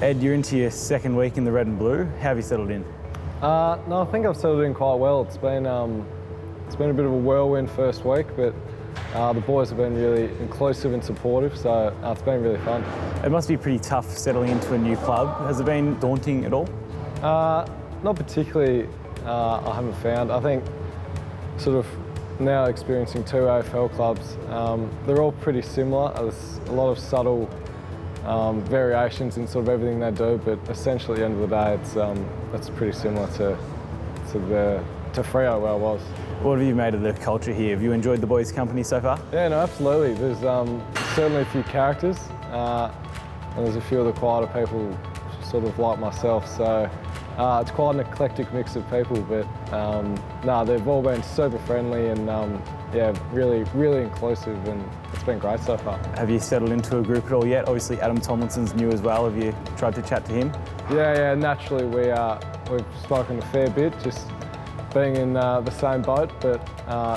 Ed, you're into your second week in the red and blue. How have you settled in? No, I think I've settled in quite well. It's been a bit of a whirlwind first week, but the boys have been really inclusive and supportive, so it's been really fun. It must be pretty tough settling into a new club. Has it been daunting at all? Not particularly, I haven't found. I think sort of now experiencing two AFL clubs, they're all pretty similar. There's a lot of subtle variations in sort of everything they do, but essentially at the end of the day, it's pretty similar to Freo where I was. What have you made of the culture here? Have you enjoyed the boys' company so far? Yeah, no, absolutely. There's certainly a few characters, and there's a few of the quieter people, sort of like myself. So it's quite an eclectic mix of people, but no, they've all been super friendly and yeah, really, really inclusive, and it's been great so far. Have you settled into a group at all yet? Obviously, Adam Tomlinson's new as well. Have you tried to chat to him? Yeah, naturally we've spoken a fair bit, just being in the same boat, but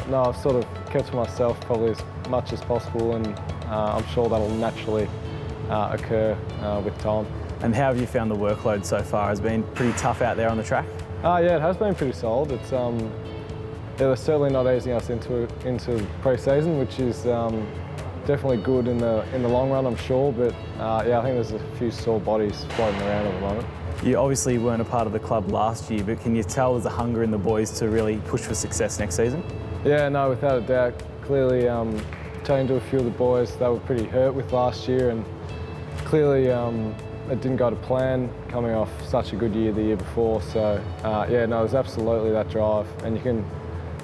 no, I've sort of kept to myself probably as much as possible, and I'm sure that'll naturally occur with time. And how have you found the workload so far? Has it been pretty tough out there on the track? Yeah, it has been pretty solid. It's they're certainly not easing us into pre-season, which is definitely good in the long run, I'm sure. But yeah, I think there's a few sore bodies floating around at the moment. You obviously weren't a part of the club last year, but can you tell there's a hunger in the boys to really push for success next season? Yeah, no, without a doubt. Clearly, chatting to a few of the boys, they were pretty hurt with last year, and clearly it didn't go to plan, coming off such a good year the year before. So yeah, no, there's absolutely that drive, and you can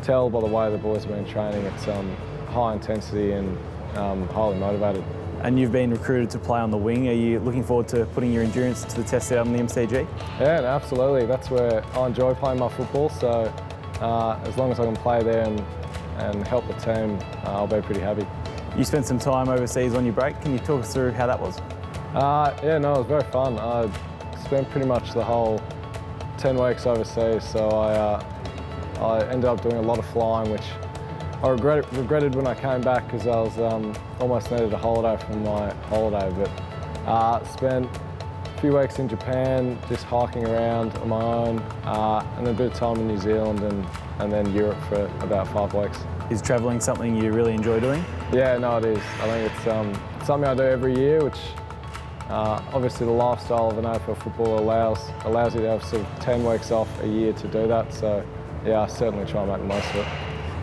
tell by the way the boys have been training, it's high intensity and highly motivated. And you've been recruited to play on the wing. Are you looking forward to putting your endurance to the test out on the MCG? Yeah, no, absolutely. That's where I enjoy playing my football, so as long as I can play there and help the team, I'll be pretty happy. You spent some time overseas on your break. Can you talk us through how that was? Yeah, no, it was very fun. I spent pretty much the whole 10 weeks overseas, so I ended up doing a lot of flying, which I regretted when I came back because I was almost needed a holiday from my holiday. But spent a few weeks in Japan, just hiking around on my own, and a bit of time in New Zealand and then Europe for about 5 weeks. Is travelling something you really enjoy doing? Yeah, no, it is. I think it's something I do every year, which obviously the lifestyle of an AFL footballer allows you to have sort of 10 weeks off a year to do that. So yeah, I certainly try and make the most of it.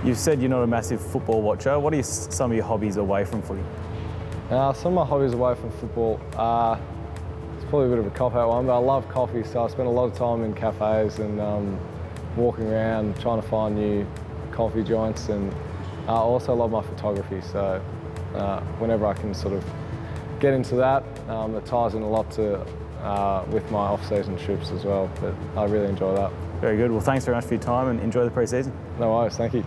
You've said you're not a massive football watcher. What are some of your hobbies away from footy? Some of my hobbies away from football, it's probably a bit of a cop-out one, but I love coffee, so I spend a lot of time in cafes and walking around trying to find new coffee joints, and I also love my photography, so whenever I can sort of get into that, it ties in a lot to with my off-season trips as well, but I really enjoy that. Very good. Well, thanks very much for your time and enjoy the pre-season. No worries, thank you.